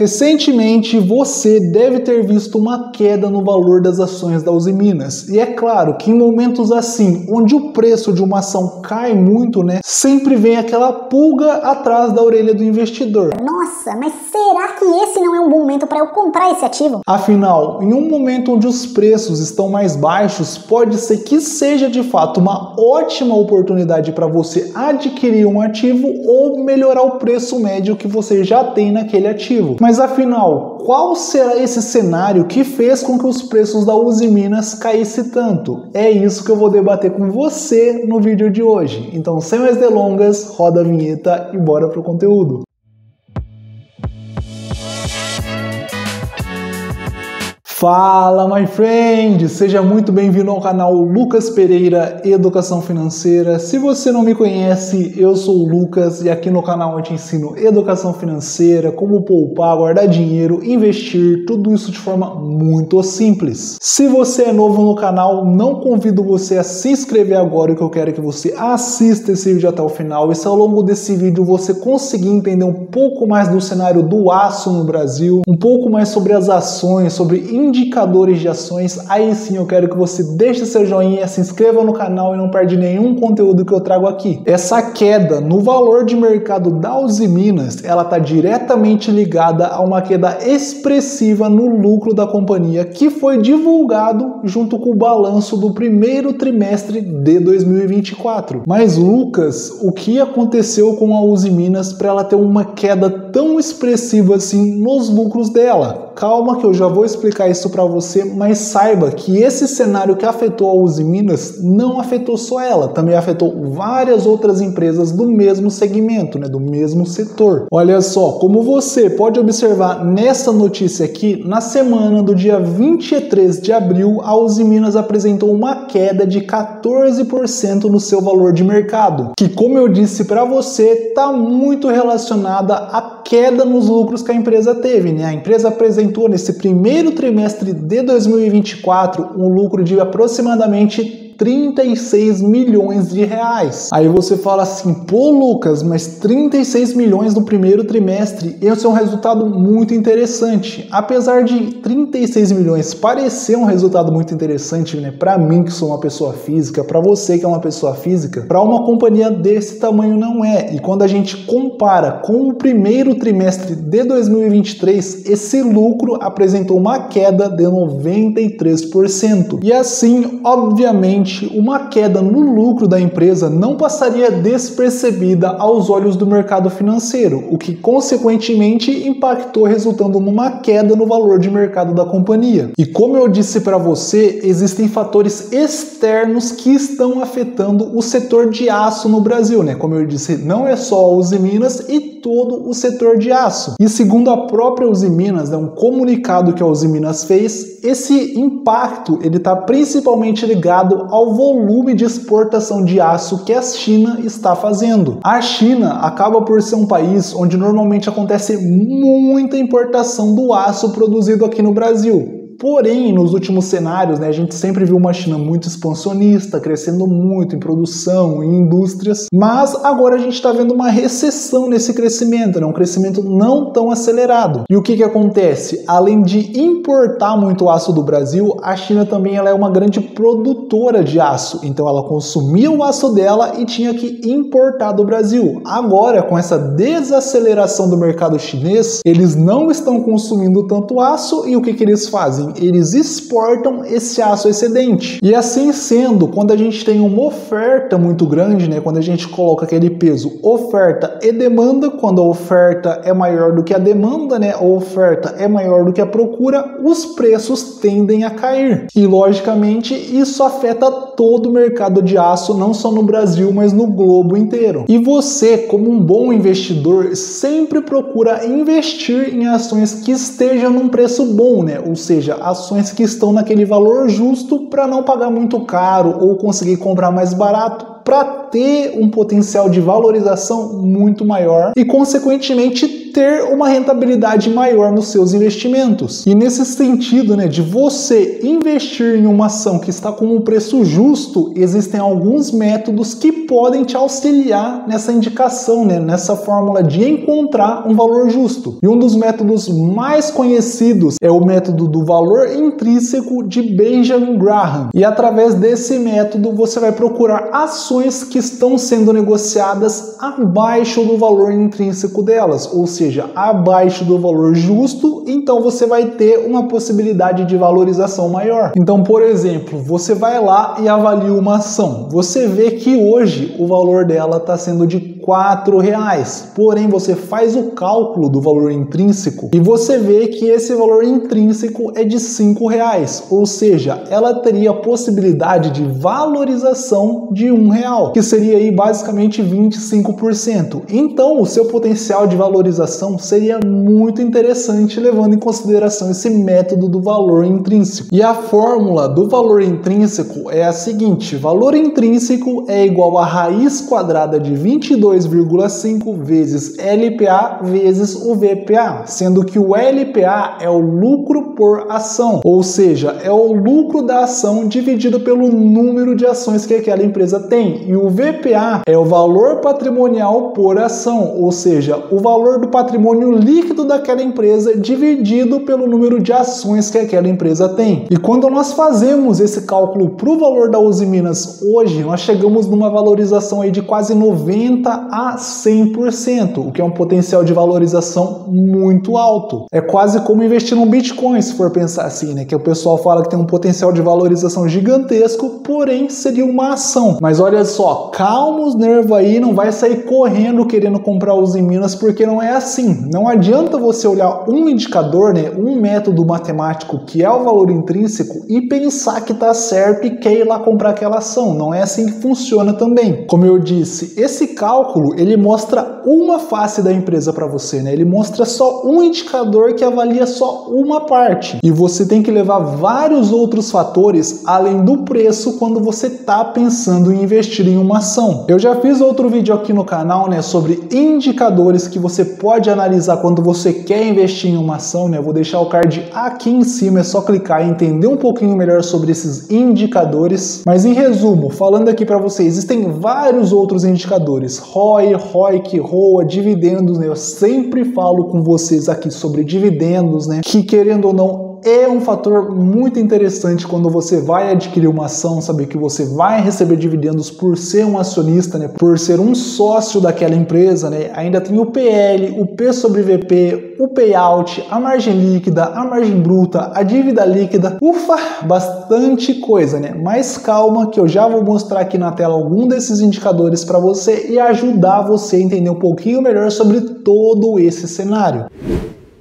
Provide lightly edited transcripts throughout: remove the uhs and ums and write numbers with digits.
Recentemente, você deve ter visto uma queda no valor das ações da Uzi Minas. E é claro que em momentos assim, onde o preço de uma ação cai muito, sempre vem aquela pulga atrás da orelha do investidor. Nossa, mas será que esse não é um bom momento para eu comprar esse ativo? Afinal, em um momento onde os preços estão mais baixos, pode ser que seja de fato uma ótima oportunidade para você adquirir um ativo ou melhorar o preço médio que você já tem naquele ativo. Mas afinal, qual será esse cenário que fez com que os preços da Uzi Minas caíssem tanto? É isso que eu vou debater com você no vídeo de hoje. Então, sem mais delongas, roda a vinheta e bora pro conteúdo. Fala, my friend! Seja muito bem-vindo ao canal Lucas Pereira Educação Financeira. Se você não me conhece, eu sou o Lucas e aqui no canal eu te ensino educação financeira, como poupar, guardar dinheiro, investir, tudo isso de forma muito simples. Se você é novo no canal, não convido você a se inscrever agora, que eu quero que você assista esse vídeo até o final e se ao longo desse vídeo você conseguir entender um pouco mais do cenário do aço no Brasil, um pouco mais sobre as ações, sobre indicadores de ações, aí sim eu quero que você deixe seu joinha, se inscreva no canal e não perde nenhum conteúdo que eu trago aqui. Essa queda no valor de mercado da Uzi Minas, ela está diretamente ligada a uma queda expressiva no lucro da companhia que foi divulgado junto com o balanço do primeiro trimestre de 2024. Mas Lucas, o que aconteceu com a Uzi Minas para ela ter uma queda tão expressiva assim nos lucros dela? Calma que eu já vou explicar isso para você, mas saiba que esse cenário que afetou a Uzi Minas não afetou só ela, também afetou várias outras empresas do mesmo segmento, do mesmo setor. Olha só, como você pode observar nessa notícia aqui, na semana do dia 23 de abril, a Uzi Minas apresentou uma queda de 14% no seu valor de mercado, que, como eu disse para você, está muito relacionada à queda nos lucros que a empresa teve, A empresa apresentou nesse primeiro trimestre de 2024 um lucro de aproximadamente 36 milhões de reais. Aí você fala assim, pô Lucas, mas 36 milhões no primeiro trimestre, esse é um resultado muito interessante. Apesar de 36 milhões parecer um resultado muito interessante, para mim que sou uma pessoa física, para você que é uma pessoa física, para uma companhia desse tamanho não é. E quando a gente compara com o primeiro trimestre de 2023, esse lucro apresentou uma queda de 93%. E assim, obviamente, uma queda no lucro da empresa não passaria despercebida aos olhos do mercado financeiro, o que consequentemente impactou, resultando numa queda no valor de mercado da companhia. E como eu disse para você, existem fatores externos que estão afetando o setor de aço no Brasil, Como eu disse, não é só a Uzi Minas e todo o setor de aço. E segundo a própria Uzi Minas, um comunicado que a Uzi Minas fez, esse impacto ele está principalmente ligado ao volume de exportação de aço que a China está fazendo. A China acaba por ser um país onde normalmente acontece muita importação do aço produzido aqui no Brasil. Porém, nos últimos cenários, a gente sempre viu uma China muito expansionista, crescendo muito em produção, em indústrias, mas agora a gente está vendo uma recessão nesse crescimento, um crescimento não tão acelerado. E o que acontece? Além de importar muito aço do Brasil, a China também ela é uma grande produtora de aço, então ela consumia o aço dela e tinha que importar do Brasil. Agora, com essa desaceleração do mercado chinês, eles não estão consumindo tanto aço e o que eles fazem? Eles exportam esse aço excedente. E assim sendo, quando a gente tem uma oferta muito grande, quando a gente coloca aquele peso oferta e demanda, quando a oferta é maior do que a demanda, a oferta é maior do que a procura, os preços tendem a cair. E logicamente isso afeta todo o mercado de aço, não só no Brasil, mas no globo inteiro. E você, como um bom investidor, sempre procura investir em ações que estejam num preço bom, ou seja, ações que estão naquele valor justo para não pagar muito caro ou conseguir comprar mais barato para ter um potencial de valorização muito maior e, consequentemente, ter uma rentabilidade maior nos seus investimentos. E nesse sentido, né, de você investir em uma ação que está com um preço justo, existem alguns métodos que podem te auxiliar nessa indicação, né, nessa fórmula de encontrar um valor justo. E um dos métodos mais conhecidos é o método do valor intrínseco de Benjamin Graham. E através desse método você vai procurar ações que estão sendo negociadas abaixo do valor intrínseco delas, ou seja, abaixo do valor justo, então você vai ter uma possibilidade de valorização maior. Então, por exemplo, você vai lá e avalia uma ação. Você vê que hoje o valor dela está sendo de R$4, porém você faz o cálculo do valor intrínseco e você vê que esse valor intrínseco é de R$5, ou seja, ela teria a possibilidade de valorização de R$1, que seria aí basicamente 25%. Então, o seu potencial de valorização seria muito interessante, levando em consideração esse método do valor intrínseco. E a fórmula do valor intrínseco é a seguinte: valor intrínseco é igual a raiz quadrada de 22,5 vezes LPA vezes o VPA, sendo que o LPA é o lucro por ação, ou seja, é o lucro da ação dividido pelo número de ações que aquela empresa tem, e o VPA é o valor patrimonial por ação, ou seja, o valor do patrimônio líquido daquela empresa dividido pelo número de ações que aquela empresa tem. E quando nós fazemos esse cálculo para o valor da Usiminas hoje, nós chegamos numa valorização aí de quase 90% a 100%, o que é um potencial de valorização muito alto. É quase como investir num Bitcoin, se for pensar assim, né? Que o pessoal fala que tem um potencial de valorização gigantesco, porém seria uma ação. Mas olha só, calma os nervos aí, não vai sair correndo querendo comprar Usiminas, porque não é assim. Não adianta você olhar um indicador, né, um método matemático que é o valor intrínseco e pensar que tá certo e quer ir lá comprar aquela ação. Não é assim que funciona também. Como eu disse, esse cálculo ele mostra uma face da empresa para você, né? Ele mostra só um indicador que avalia só uma parte. E você tem que levar vários outros fatores além do preço quando você tá pensando em investir em uma ação. Eu já fiz outro vídeo aqui no canal, né, sobre indicadores que você pode analisar quando você quer investir em uma ação, né? Eu vou deixar o card aqui em cima, é só clicar e entender um pouquinho melhor sobre esses indicadores. Mas em resumo, falando aqui para vocês, existem vários outros indicadores: ROI, ROIC, ROA, dividendos, né? Eu sempre falo com vocês aqui sobre dividendos, né? Que querendo ou não, é um fator muito interessante quando você vai adquirir uma ação, saber que você vai receber dividendos por ser um acionista, né? Por ser um sócio daquela empresa, né? Ainda tem o PL, o P sobre VP, o payout, a margem líquida, a margem bruta, a dívida líquida. Ufa, bastante coisa, né? Mas calma que eu já vou mostrar aqui na tela algum desses indicadores para você e ajudar você a entender um pouquinho melhor sobre todo esse cenário.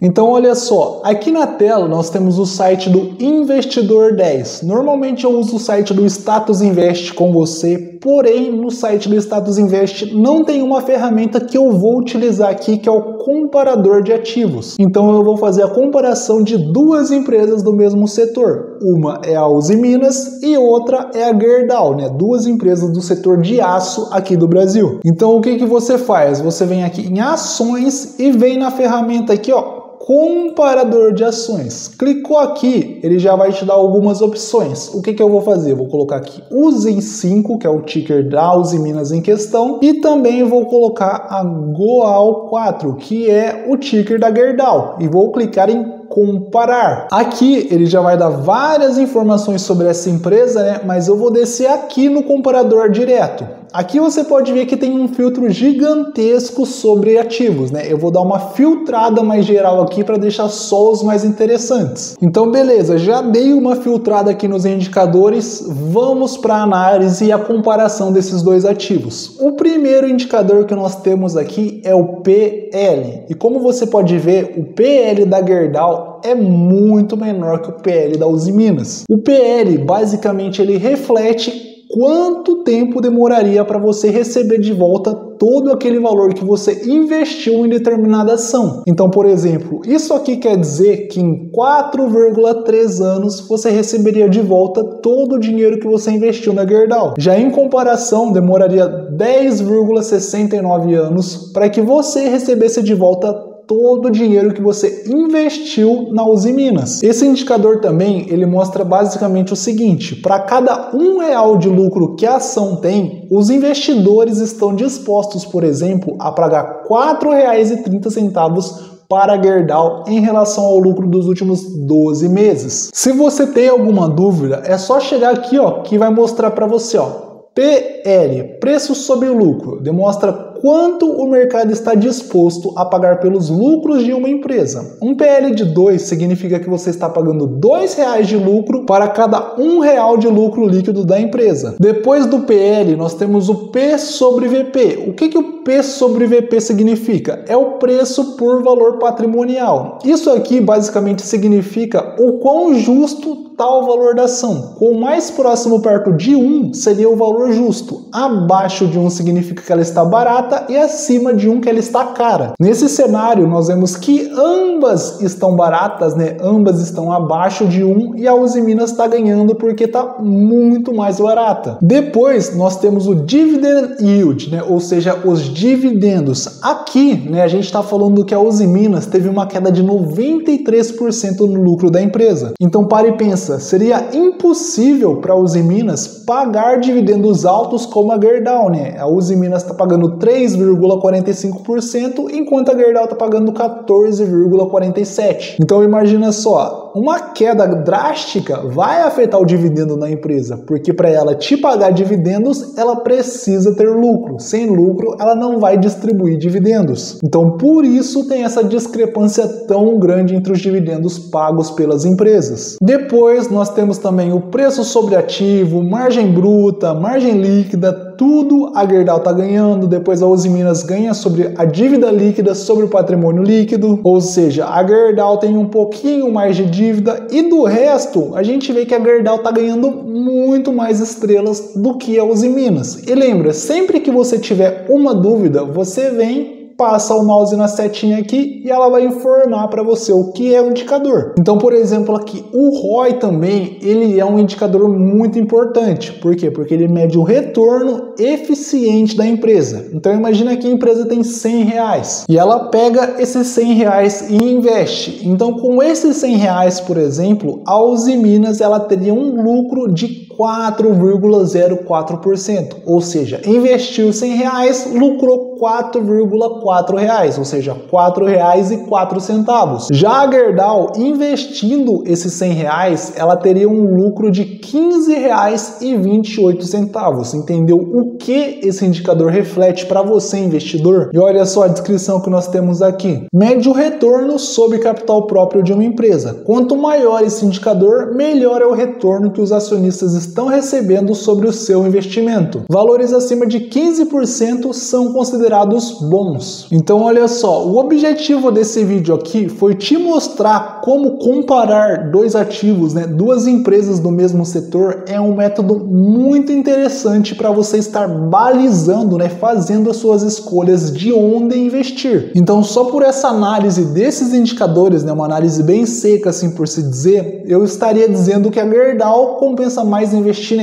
Então olha só, aqui na tela nós temos o site do Investidor 10. Normalmente eu uso o site do Status Invest com você, porém no site do Status Invest não tem uma ferramenta que eu vou utilizar aqui, que é o comparador de ativos. Então eu vou fazer a comparação de duas empresas do mesmo setor. Uma é a Usiminas e outra é a Gerdau, né? Duas empresas do setor de aço aqui do Brasil. Então o que que você faz? Você vem aqui em ações e vem na ferramenta aqui, ó, comparador de ações. Clicou aqui, ele já vai te dar algumas opções. O que que eu vou fazer? Eu vou colocar aqui USEM 5, que é o ticker da Usiminas em questão, e também vou colocar a GOAL 4, que é o ticker da Gerdau, e vou clicar em comparar. Aqui ele já vai dar várias informações sobre essa empresa, né? Mas eu vou descer aqui no comparador direto. Aqui você pode ver que tem um filtro gigantesco sobre ativos, né? Eu vou dar uma filtrada mais geral aqui para deixar só os mais interessantes. Então beleza, já dei uma filtrada aqui nos indicadores, vamos para a análise e a comparação desses dois ativos. O primeiro indicador que nós temos aqui é o PL. E como você pode ver, o PL da Gerdau é muito menor que o PL da Usiminas. O PL basicamente ele reflete quanto tempo demoraria para você receber de volta todo aquele valor que você investiu em determinada ação. Então, por exemplo, isso aqui quer dizer que em 4,3 anos você receberia de volta todo o dinheiro que você investiu na Gerdau. Já em comparação, demoraria 10,69 anos para que você recebesse de volta todo o dinheiro que você investiu na Usiminas. Esse indicador também, ele mostra basicamente o seguinte: para cada R$1 de lucro que a ação tem, os investidores estão dispostos, por exemplo, a pagar R$4,30 para a Gerdau em relação ao lucro dos últimos 12 meses. Se você tem alguma dúvida, é só chegar aqui, ó, que vai mostrar para você, ó. PL, preço sobre lucro, demonstra quanto o mercado está disposto a pagar pelos lucros de uma empresa. Um PL de 2 significa que você está pagando R$2 de lucro para cada R$1 de lucro líquido da empresa. Depois do PL, nós temos o P sobre VP. O que o P sobre VP significa? É o preço por valor patrimonial. Isso aqui basicamente significa o quão justo está o valor da ação. Com o mais próximo perto de 1 seria o valor justo. Abaixo de 1 significa que ela está barata e acima de 1 que ela está cara. Nesse cenário, nós vemos que ambas estão baratas, né? Ambas estão abaixo de 1 e a Usiminas está ganhando porque está muito mais barata. Depois, nós temos o Dividend Yield, né? Ou seja, os dividendos. Aqui, né, a gente está falando que a Usiminas teve uma queda de 93% no lucro da empresa. Então, pare e pensa, seria impossível para a Usiminas pagar dividendos altos como a Gerdau, né? A Usiminas está pagando 3,45%, enquanto a Gerdau está pagando 14,47%. Então imagina só, uma queda drástica vai afetar o dividendo na empresa, porque para ela te pagar dividendos, ela precisa ter lucro. Sem lucro, ela não vai distribuir dividendos. Então por isso tem essa discrepância tão grande entre os dividendos pagos pelas empresas. Depois nós temos também o preço sobre ativo, margem bruta, margem líquida, tudo a Gerdau está ganhando. Depois a Usiminas ganha sobre a dívida líquida, sobre o patrimônio líquido, ou seja, a Gerdau tem um pouquinho mais de dívida e do resto a gente vê que a Gerdau está ganhando muito mais estrelas do que a Usiminas. E lembra, sempre que você tiver uma dúvida, você vem, passa o mouse na setinha aqui e ela vai informar para você o que é o indicador. Então, por exemplo, aqui o ROI também, ele é um indicador muito importante. Por quê? Porque ele mede o retorno eficiente da empresa. Então, imagina que a empresa tem R$100 e ela pega esses R$100 e investe. Então, com esses R$100, por exemplo, a Usiminas ela teria um lucro de 4,04%, ou seja, investiu R$100, lucrou R$4,04, ou seja, R$4,04. Já a Gerdau, investindo esses R$100, ela teria um lucro de R$15,28. Entendeu o que esse indicador reflete para você, investidor? E olha só a descrição que nós temos aqui. Mede o retorno sobre capital próprio de uma empresa. Quanto maior esse indicador, melhor é o retorno que os acionistas estão recebendo sobre o seu investimento. Valores acima de 15% são considerados bons. Então olha só, o objetivo desse vídeo aqui foi te mostrar como comparar dois ativos, né, duas empresas do mesmo setor. É um método muito interessante para você estar balizando, né, fazendo as suas escolhas de onde investir. Então só por essa análise desses indicadores, né, uma análise bem seca assim por se dizer, eu estaria dizendo que a Gerdau compensa mais investir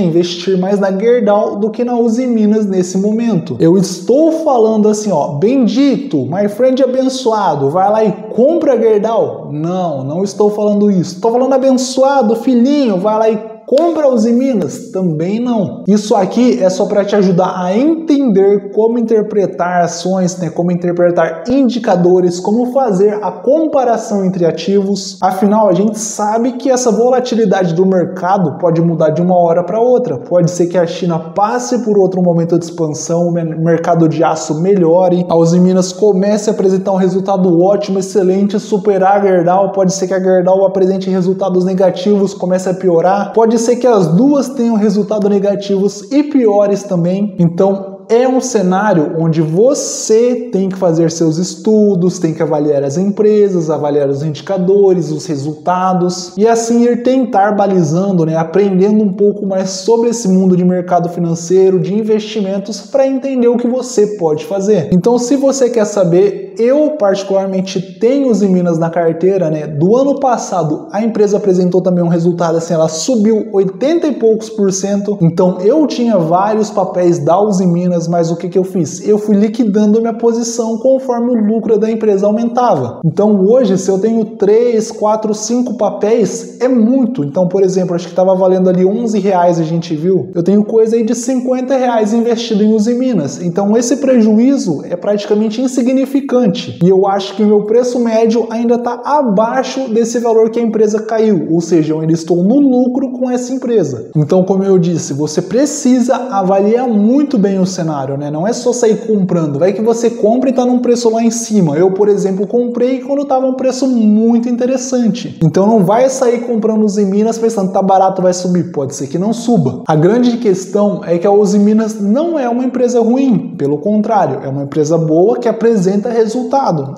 mais na Gerdau do que na Usiminas nesse momento. Eu estou falando assim, ó, bendito, my friend abençoado, vai lá e compra a Gerdau? Não, não estou falando isso. Estou falando abençoado, filhinho, vai lá e compra Usiminas? Também não. Isso aqui é só para te ajudar a entender como interpretar ações, né? Como interpretar indicadores, como fazer a comparação entre ativos. Afinal, a gente sabe que essa volatilidade do mercado pode mudar de uma hora para outra. Pode ser que a China passe por outro momento de expansão, o mercado de aço melhore, a Usiminas comece a apresentar um resultado ótimo, excelente, superar a Gerdau. Pode ser que a Gerdau apresente resultados negativos, comece a piorar. Pode ser que as duas tenham resultados negativos e piores também. Então, é um cenário onde você tem que fazer seus estudos, tem que avaliar as empresas, avaliar os indicadores, os resultados e assim ir tentar balizando, aprendendo um pouco mais sobre esse mundo de mercado financeiro, de investimentos, para entender o que você pode fazer. Então, se você quer saber, eu particularmente tenho os Minas na carteira, Do ano passado, a empresa apresentou também um resultado assim, ela subiu 80 e poucos %. Então, eu tinha vários papéis da Uzi Minas, mas o que eu fiz? Eu fui liquidando minha posição conforme o lucro da empresa aumentava. Então, hoje, se eu tenho 3, 4, 5 papéis, é muito. Então, por exemplo, acho que estava valendo ali R$11, a gente viu. Eu tenho coisa aí de R$50 investido em Uzi Minas. Então, esse prejuízo é praticamente insignificante. E eu acho que o meu preço médio ainda está abaixo desse valor que a empresa caiu. Ou seja, eu ainda estou no lucro com essa empresa. Então, como eu disse, você precisa avaliar muito bem o cenário, Não é só sair comprando. Vai que você compra e está num preço lá em cima. Eu, por exemplo, comprei quando estava um preço muito interessante. Então, não vai sair comprando Uzi Minas pensando, tá barato, vai subir. Pode ser que não suba. A grande questão é que a Uzi Minas não é uma empresa ruim. Pelo contrário, é uma empresa boa que apresenta resultado.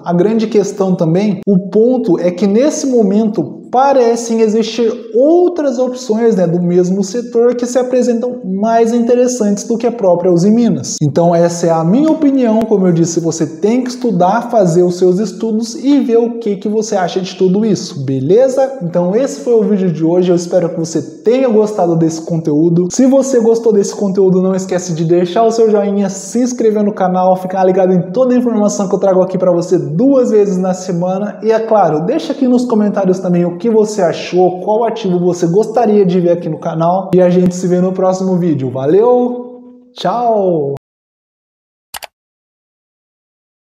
A grande questão também, o ponto é que nesse momento parecem existir outras opções do mesmo setor que se apresentam mais interessantes do que a própria Uzi Minas. Então essa é a minha opinião. Como eu disse, você tem que estudar, fazer os seus estudos e ver o que você acha de tudo isso, beleza? Então esse foi o vídeo de hoje, eu espero que você tenha gostado desse conteúdo. Se você gostou desse conteúdo, não esquece de deixar o seu joinha, se inscrever no canal, ficar ligado em toda a informação que eu trago aqui para você 2 vezes na semana e é claro, deixa aqui nos comentários também o que você achou, qual ativo você gostaria de ver aqui no canal e a gente se vê no próximo vídeo. Valeu, tchau!